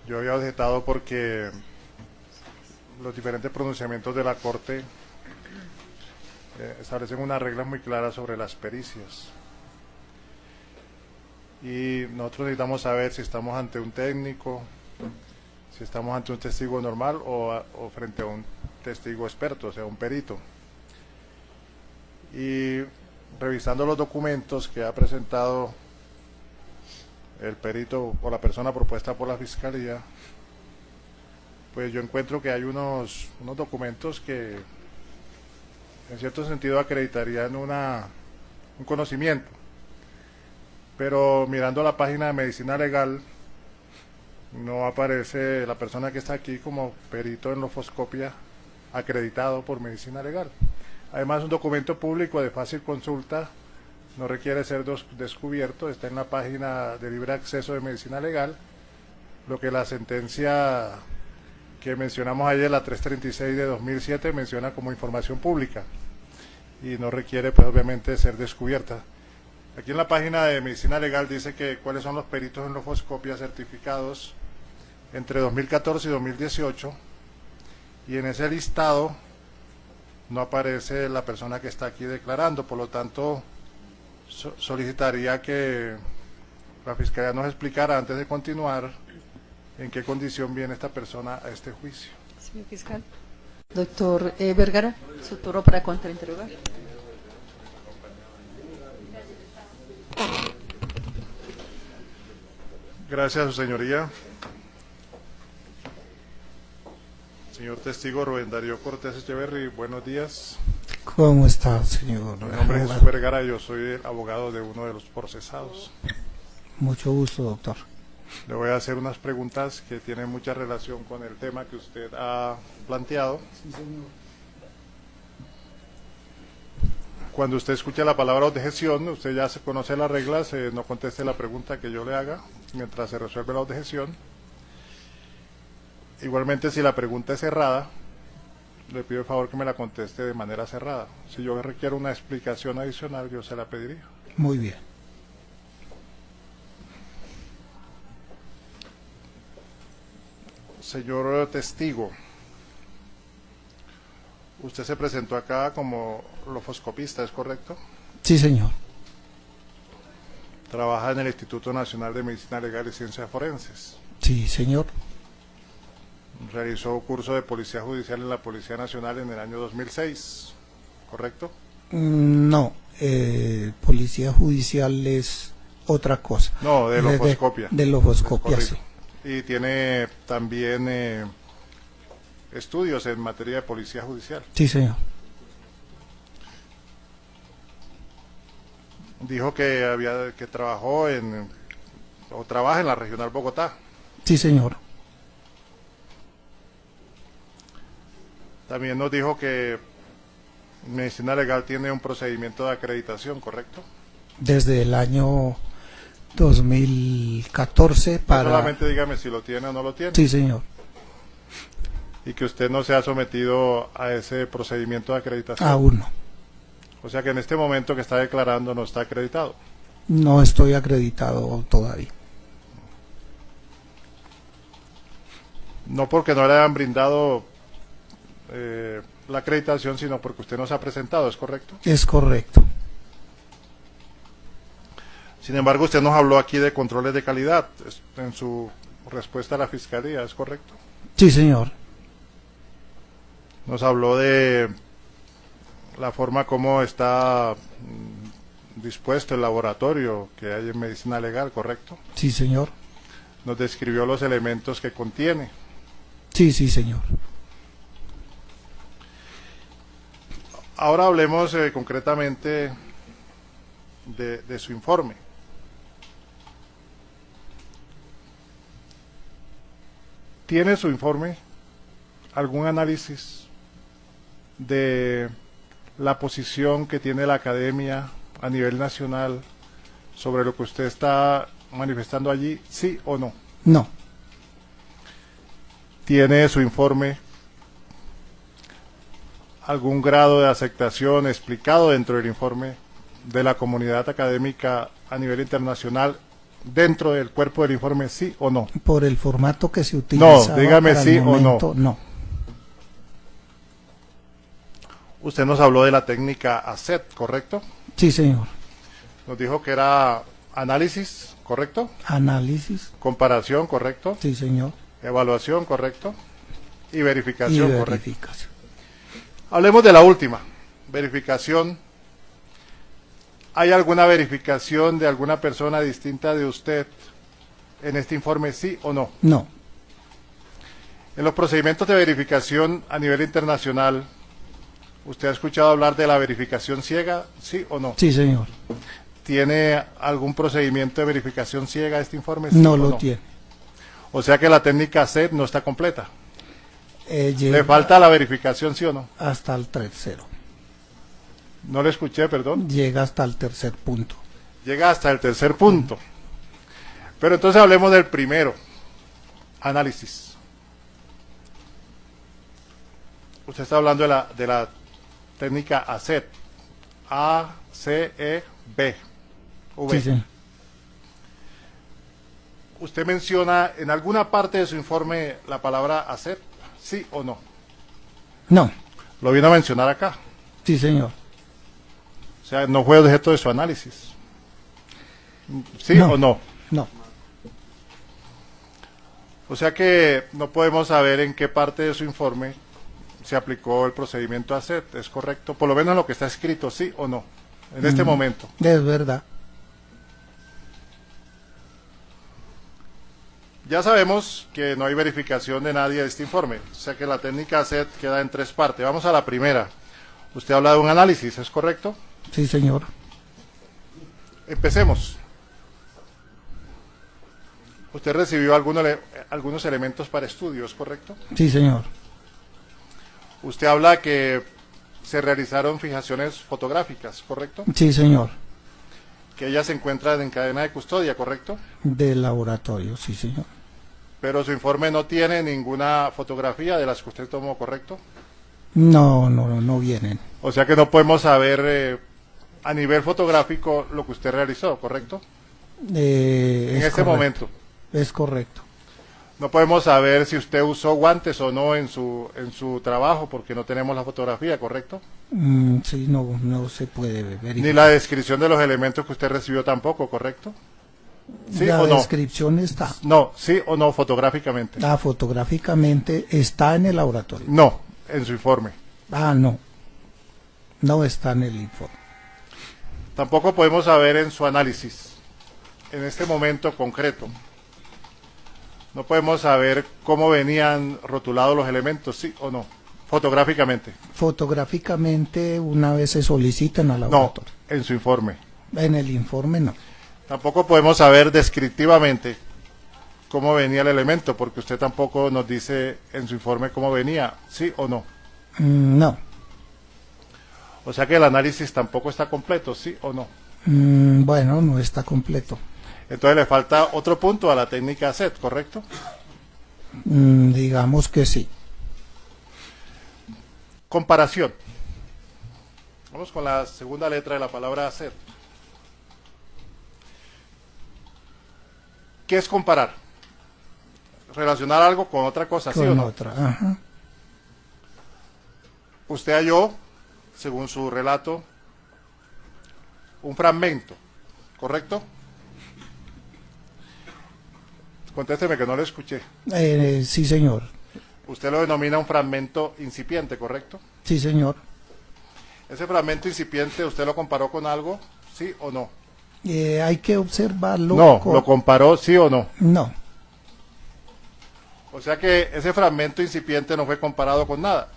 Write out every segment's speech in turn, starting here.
Yo había objetado porque los diferentes pronunciamientos de la Corte establecen unas reglas muy claras sobre las pericias. Y nosotros necesitamos saber si estamos ante un técnico, si estamos ante un testigo normal o frente a un testigo experto, o sea, un perito. Y revisando los documentos que ha presentado el perito o la persona propuesta por la Fiscalía, pues yo encuentro que hay unos documentos que en cierto sentido acreditarían un conocimiento. Pero mirando la página de Medicina Legal, no aparece la persona que está aquí como perito en lofoscopia acreditado por Medicina Legal. Además, un documento público de fácil consulta, no requiere ser descubierto, está en la página de libre acceso de Medicina Legal, lo que la sentencia que mencionamos ayer, la 336 de 2007, menciona como información pública y no requiere, pues obviamente, ser descubierta. Aquí en la página de Medicina Legal dice que cuáles son los peritos en lofoscopia certificados entre 2014 y 2018, y en ese listado no aparece la persona que está aquí declarando. Por lo tanto, solicitaría que la Fiscalía nos explicara antes de continuar en qué condición viene esta persona a este juicio. Señor fiscal. Doctor Vergara, su turno para contrainterrogar. Gracias, su señoría. Señor testigo Rubén Darío Cortés Echeverri, buenos días. ¿Cómo está, señor? Mi nombre es Jesús Vergara, yo soy el abogado de uno de los procesados. Mucho gusto, doctor. Le voy a hacer unas preguntas que tienen mucha relación con el tema que usted ha planteado. Sí, señor. Cuando usted escucha la palabra objeción, usted ya se conoce las reglas, no conteste la pregunta que yo le haga mientras se resuelve la objeción. Igualmente, si la pregunta es cerrada, le pido el favor que me la conteste de manera cerrada. Si yo requiero una explicación adicional, yo se la pediría. Muy bien. Señor testigo, usted se presentó acá como lofoscopista, ¿es correcto? Sí, señor. Trabaja en el Instituto Nacional de Medicina Legal y Ciencias Forenses. Sí, señor. Realizó curso de Policía Judicial en la Policía Nacional en el año 2006, ¿correcto? No, policía judicial es otra cosa. No, de lofoscopia. De lofoscopia, sí. Y tiene también estudios en materia de Policía Judicial. Sí, señor. Dijo que trabajó o trabaja en la Regional Bogotá. Sí, señor. También nos dijo que Medicina Legal tiene un procedimiento de acreditación, ¿correcto? Desde el año 2014 para... Solamente dígame si lo tiene o no lo tiene. Sí, señor. Y que usted no se ha sometido a ese procedimiento de acreditación. Aún no. O sea que en este momento que está declarando no está acreditado. No estoy acreditado todavía. No porque no le hayan brindado la acreditación, sino porque usted no se ha presentado, ¿es correcto? Es correcto. Sin embargo, usted nos habló aquí de controles de calidad en su respuesta a la Fiscalía, ¿es correcto? Sí, señor. Nos habló de la forma como está dispuesto el laboratorio que hay en Medicina Legal, ¿correcto? Sí, señor. Nos describió los elementos que contiene. Sí, sí, señor. Ahora hablemos concretamente de su informe. ¿Tiene su informe algún análisis de la posición que tiene la academia a nivel nacional sobre lo que usted está manifestando allí, sí o no? No. ¿Tiene su informe algún grado de aceptación explicado dentro del informe de la comunidad académica a nivel internacional dentro del cuerpo del informe, sí o no? Por el formato que se utiliza. dígame sí o no. No. Usted nos habló de la técnica ACET, ¿correcto? Sí, señor. Nos dijo que era análisis, ¿correcto? Análisis. Comparación, ¿correcto? Sí, señor. Evaluación, ¿correcto? Y Y verificación, ¿correcto? verificación. Hablemos de la última, verificación. ¿Hay alguna verificación de alguna persona distinta de usted en este informe, sí o no? No. En los procedimientos de verificación a nivel internacional, ¿usted ha escuchado hablar de la verificación ciega, sí o no? Sí, señor. ¿Tiene algún procedimiento de verificación ciega este informe? Sí No o lo tiene. O sea que la técnica CET no está completa. Llega ¿Le falta la verificación, sí o no? hasta el tercero. No le escuché, perdón. Llega hasta el tercer punto. Llega hasta el tercer punto. Pero entonces hablemos del primero. Análisis. Usted está hablando de la técnica ACET. A-C-E-B. Sí, señor. ¿Usted menciona en alguna parte de su informe la palabra ACET? ¿Sí o no? No. Lo vino a mencionar acá. Sí, señor. O sea, no fue objeto de su análisis. ¿Sí No. o no? No. O sea que no podemos saber en qué parte de su informe se aplicó el procedimiento ACET. ¿Es correcto? Por lo menos en lo que está escrito, ¿sí o no? En este momento. Es verdad. Ya sabemos que no hay verificación de nadie de este informe. O sea que la técnica ACET queda en tres partes. Vamos a la primera. Usted habla de un análisis, ¿es correcto? Sí, señor. Empecemos. Usted recibió algunos elementos para estudio, ¿es correcto? Sí, señor. Usted habla que se realizaron fijaciones fotográficas, ¿correcto? Sí, señor. Que ellas se encuentran en cadena de custodia, ¿correcto? Del laboratorio, sí, señor. Pero su informe no tiene ninguna fotografía de las que usted tomó, ¿correcto? No vienen. O sea que no podemos saber a nivel fotográfico lo que usted realizó, ¿correcto? En Es este correcto. momento. Es correcto. No podemos saber si usted usó guantes o no en su trabajo porque no tenemos la fotografía, ¿correcto? Sí, no se puede verificar. Ni la descripción de los elementos que usted recibió tampoco, ¿correcto? ¿Sí La o no? descripción está. No, sí o no fotográficamente. Fotográficamente está en el laboratorio. No, en su informe. No. No está en el informe. Tampoco podemos saber en su análisis, en este momento concreto. No podemos saber cómo venían rotulados los elementos, sí o no, fotográficamente. Fotográficamente, una vez se solicitan al No, laboratorio. en su informe. En el informe no. Tampoco podemos saber descriptivamente cómo venía el elemento, porque usted tampoco nos dice en su informe cómo venía, sí o no. No. O sea que el análisis tampoco está completo, sí o no. Bueno, no está completo. Entonces le falta otro punto a la técnica ACET, ¿correcto? Digamos que sí. Comparación. Vamos con la segunda letra de la palabra ACET. ¿Qué es comparar? Relacionar algo con otra cosa, ¿sí o Con no? otra. Ajá. Usted halló, según su relato, un fragmento, ¿correcto? Contésteme que no le escuché. Sí, señor. Usted lo denomina un fragmento incipiente, ¿correcto? Sí, señor. Ese fragmento incipiente, ¿usted lo comparó con algo? ¿Sí o no? Hay que observarlo. No, ¿lo comparó sí o no? No. O sea que ese fragmento incipiente no fue comparado con nada.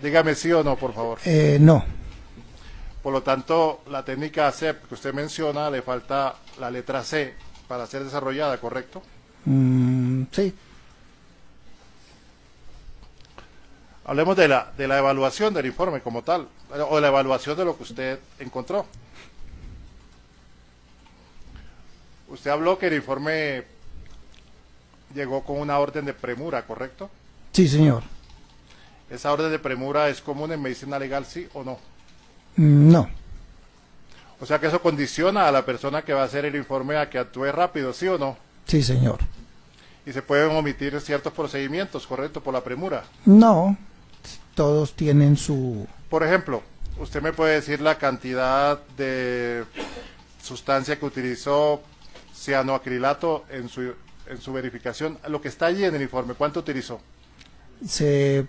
Dígame sí o no, por favor. No. Por lo tanto, la técnica ACEP que usted menciona, le falta la letra C para ser desarrollada, ¿correcto? Sí. Hablemos de la evaluación del informe como tal, o de la evaluación de lo que usted encontró. Usted habló que el informe llegó con una orden de premura, ¿correcto? Sí, señor. ¿Esa orden de premura es común en medicina legal, sí o no? No. O O sea que eso condiciona a la persona que va a hacer el informe a que actúe rápido, ¿sí o no? Sí, señor. Y se pueden omitir ciertos procedimientos, ¿correcto? Por la premura. No, todos tienen su... Por ejemplo, usted me puede decir la cantidad de sustancia que utilizó cianoacrilato en su verificación, lo que está allí en el informe, ¿cuánto utilizó?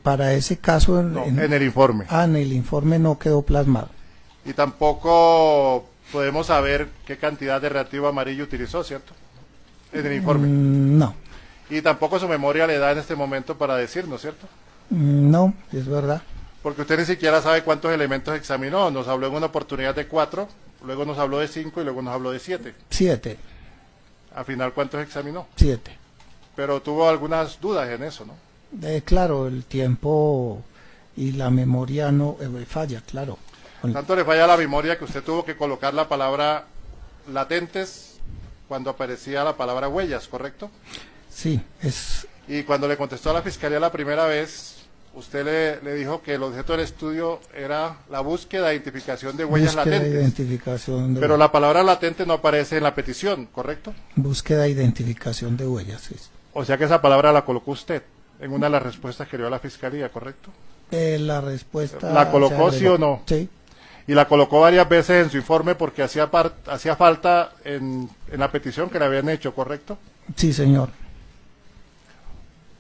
Para ese caso... No, en el informe. En el informe no quedó plasmado. Y tampoco podemos saber qué cantidad de reactivo amarillo utilizó, ¿cierto? En el informe. No, Y tampoco su memoria le da en este momento para decirnos, ¿cierto? no, es verdad. Porque usted ni siquiera sabe cuántos elementos examinó. Nos habló en una oportunidad de 4, luego nos habló de 5 y luego nos habló de 7. 7, Al final, ¿cuántos examinó? 7. Pero tuvo algunas dudas en eso, ¿no? Claro, el tiempo y la memoria no falla, claro. Tanto le falla la memoria que usted tuvo que colocar la palabra latentes cuando aparecía la palabra huellas, ¿correcto? Sí, es... Y cuando le contestó a la fiscalía la primera vez, usted le dijo que el objeto del estudio era la búsqueda e identificación de huellas búsqueda e latentes. identificación de Pero la palabra latente no aparece en la petición, ¿correcto? búsqueda e identificación de huellas, sí. O sea que esa palabra la colocó usted en una de las respuestas que dio a la fiscalía, ¿correcto? La respuesta... ¿La colocó se sí o agregó. no? Sí, Y la colocó varias veces en su informe porque hacía falta en la petición que le habían hecho, ¿correcto? sí, señor.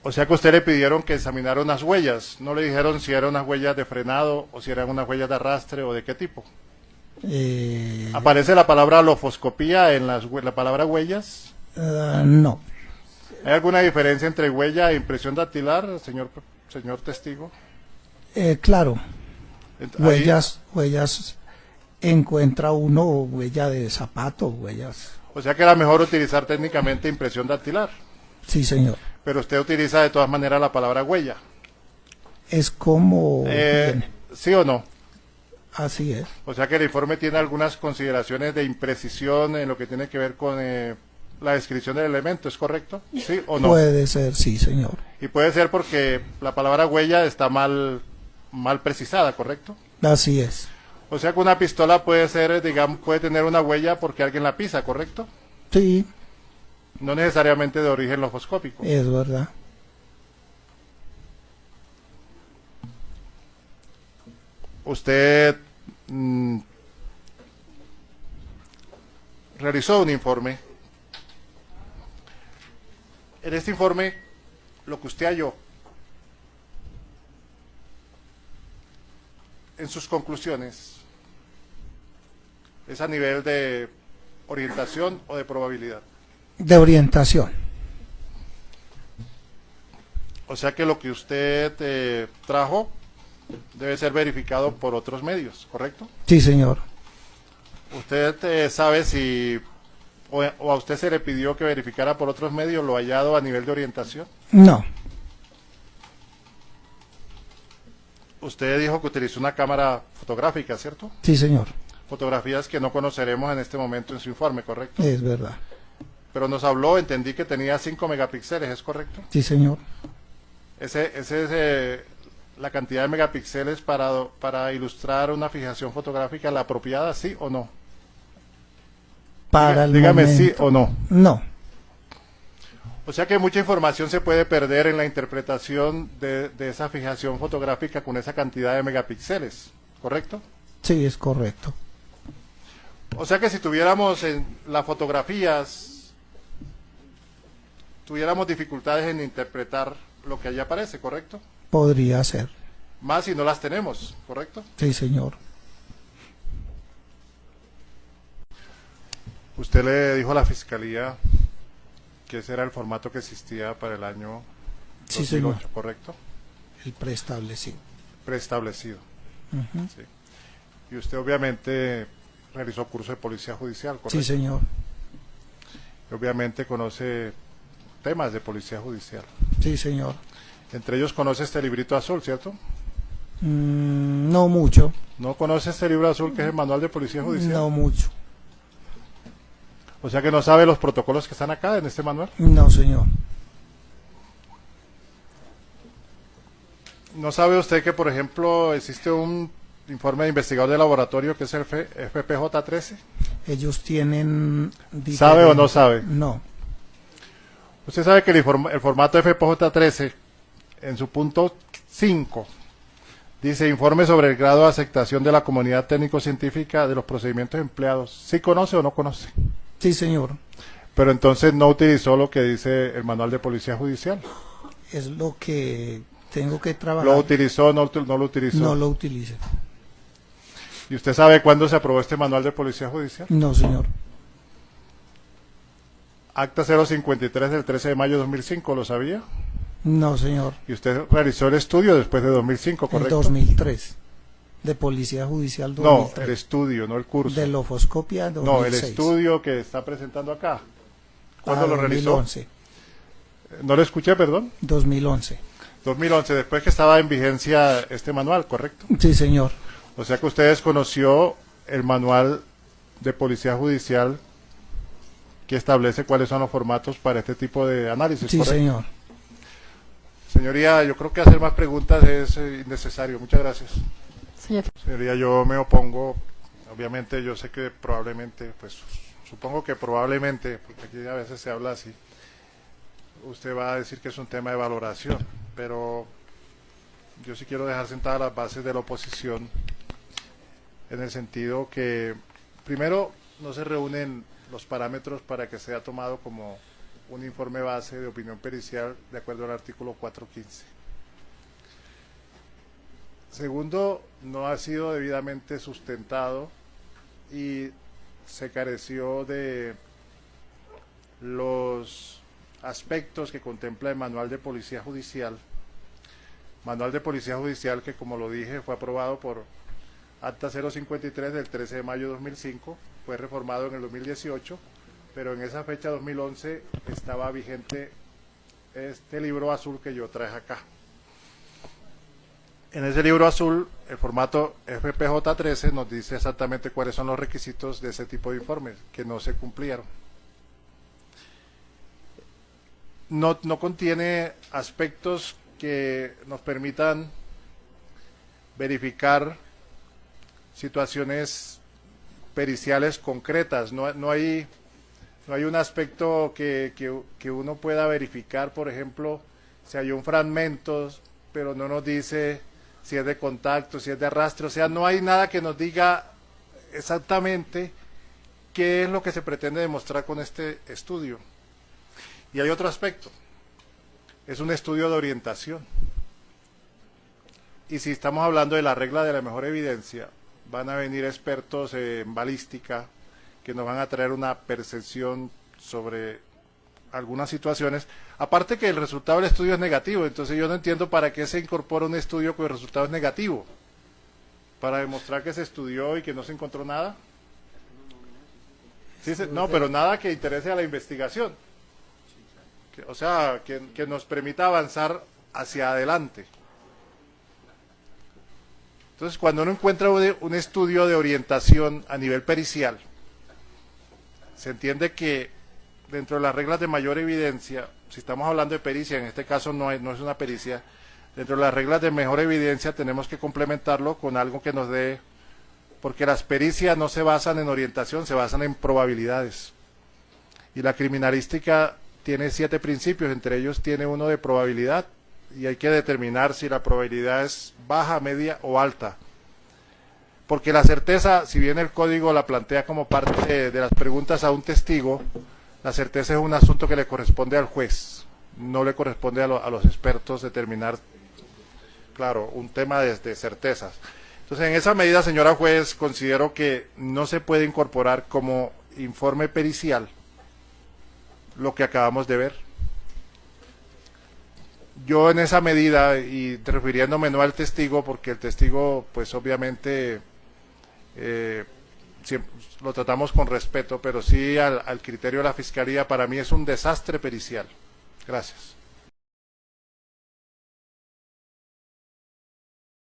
O sea que a usted le pidieron que examinara unas huellas. No le dijeron si eran unas huellas de frenado o si eran unas huellas de arrastre o de qué tipo. ¿Aparece la palabra lofoscopía en la palabra huellas? No, ¿Hay alguna diferencia entre huella e impresión dactilar, señor testigo? claro. Ahí- Huellas encuentra uno huella de zapato, huellas. O sea que era mejor utilizar técnicamente impresión dactilar. Sí, señor. Pero usted utiliza de todas maneras la palabra huella. Es como viene. ¿Sí o no? Así es. O sea que el informe tiene algunas consideraciones de imprecisión en lo que tiene que ver con la descripción del elemento, ¿es correcto? ¿Sí o no? Puede ser, sí, señor. Y puede ser porque la palabra huella está mal precisada, ¿correcto? Así es. O sea que una pistola puede ser, digamos, puede tener una huella porque alguien la pisa, ¿correcto? Sí, No necesariamente de origen lofoscópico. es verdad. Usted realizó un informe. En este informe, lo que usted halló, en sus conclusiones, es a nivel de orientación o de probabilidad. De orientación. O sea que lo que usted trajo debe ser verificado por otros medios, ¿correcto? Sí, señor. ¿Usted sabe si o a usted se le pidió que verificara por otros medios lo hallado a nivel de orientación? No, Usted dijo que utilizó una cámara fotográfica, ¿cierto? sí, señor. Fotografías que no conoceremos en este mommomento en su informe, ¿correcto? Es verdad. Pero nos habló, entendí que tenía 5 megapíxeles, ¿es correcto? Sí, señor. Ese es la cantidad de megapíxeles para ilustrar una fijación fotográfica, la apropiada, ¿sí o no? Para el Dígame momento. sí o no. No, O sea que mucha información se puede perder en la interpretación de esa fijación fotográfica con esa cantidad de megapíxeles, ¿correcto? sí, es correcto. O sea que si tuviéramos en las fotografías, tuviéramos dificultades en interpretar lo que allí aparece, ¿correcto? Podría ser. Más si no las tenemos, ¿correcto? Sí, señor. Usted le dijo a la fiscalía que ese era el formato que existía para el año Sí, 2008, señor. ¿correcto? El preestablecido. Preestablecido. Ujú. Sí. Y usted obviamente realizó curso de policía judicial, ¿correcto? Sí, señor. Y obviamente conoce temas de policía judicial. Sí, señor. Entre ellos conoce este librito azul, ¿cierto? No mucho. ¿No conoce este libro azul que es el manual de policía judicial? No mucho. O sea que no sabe los protocolos que están acá en este manual. No, señor. ¿No sabe usted que, por ejemplo, existe un informe de investigador de laboratorio, que es el FPJ-13? Ellos tienen... ¿Sabe o no sabe? No. Usted sabe que el formato FPJ-13, en su punto 5, dice informe sobre el grado de aceptación de la comunidad técnico-científica de los procedimientos empleados. ¿Sí conoce o no conoce? Sí, señor. Pero entonces no utilizó lo que dice el manual de policía judicial. Es lo que tengo que trabajar. ¿Lo utilizó o no lo utilizó? No lo utilice. ¿Y usted sabe cuándo se aprobó este manual de policía judicial? No, señor. Acta 053 del 13 de mayo de 2005, ¿lo sabía? No, señor. Y usted realizó el estudio después de 2005, En ¿correcto? 2003. De Policía Judicial 2003. No, el estudio, no el curso. De lofoscopia 2006. No, el estudio que está presentando acá. ¿Cuándo lo realizó? 2011. No lo escuché, perdón. 2011. 2011, después que estaba en vigencia este manual, ¿correcto? Sí, señor. O sea que usted desconoció el manual de policía judicial que establece cuáles son los formatos para este tipo de análisis, Sí, ¿correcto? señor. Señoría, yo creo que hacer más preguntas es innecesario. Muchas gracias. Señor. Señoría, yo me opongo. Obviamente, yo sé que probablemente, pues supongo que probablemente, porque aquí a veces se habla así, usted va a decir que es un tema de valoración, pero yo sí quiero dejar sentadas las bases de la oposición en el sentido que, primero, no se reúnen los parámetros para que sea tomado como un informe base de opinión pericial de acuerdo al artículo 415. Segundo, no ha sido debidamente sustentado y se careció de los aspectos que contempla el manual de policía judicial. Manual de policía judicial que, como lo dije, fue aprobado por Acta 053 del 13 de mayo de 2005, fue reformado en el 2018, pero en esa fecha 2011 estaba vigente este libro azul que yo traje acá. En ese libro azul, el formato FPJ-13 nos dice exactamente cuáles son los requisitos de ese tipo de informes, que no se cumplieron. No contiene aspectos que nos permitan verificar situaciones periciales concretas. No hay un aspecto que uno pueda verificar, por ejemplo, si hay un fragmento, pero no nos dice si es de contacto, si es de arrastre. O sea, no hay nada que nos diga exactamente qué es lo que se pretende demostrar con este estudio. Y hay otro aspecto, es un estudio de orientación. Y si estamos hablando de la regla de la mejor evidencia, van a venir expertos en balística que nos van a traer una percepción sobre algunas situaciones. Aparte que el resultado del estudio es negativo, entonces yo no entiendo para qué se incorpora un estudio cuyo resultado es negativo. ¿Para demostrar que se estudió y que no se encontró nada? Sí, no, pero nada que interese a la investigación. O sea, que nos permita avanzar hacia adelante. Entonces, cuando uno encuentra un estudio de orientación a nivel pericial, se entiende que dentro de las reglas de mayor evidencia, si estamos hablando de pericia, en este caso no es una pericia, dentro de las reglas de mejor evidencia tenemos que complementarlo con algo que nos dé, porque las pericias no se basan en orientación, se basan en probabilidades. Y la criminalística tiene 7 principios, entre ellos tiene uno de probabilidad, y hay que determinar si la probabilidad es baja, media o alta. Porque la certeza, si bien el código la plantea como parte de las preguntas a un testigo, la certeza es un asunto que le corresponde al juez, no le corresponde a los expertos determinar, claro, un tema de certezas. Entonces, en esa medida, señora juez, considero que no se puede incorporar como informe pericial lo que acabamos de ver. Yo en esa medida, y refiriéndome no al testigo, porque el testigo, pues obviamente, lo tratamos con respeto, pero sí al criterio de la Fiscalía, para mí es un desastre pericial. Gracias.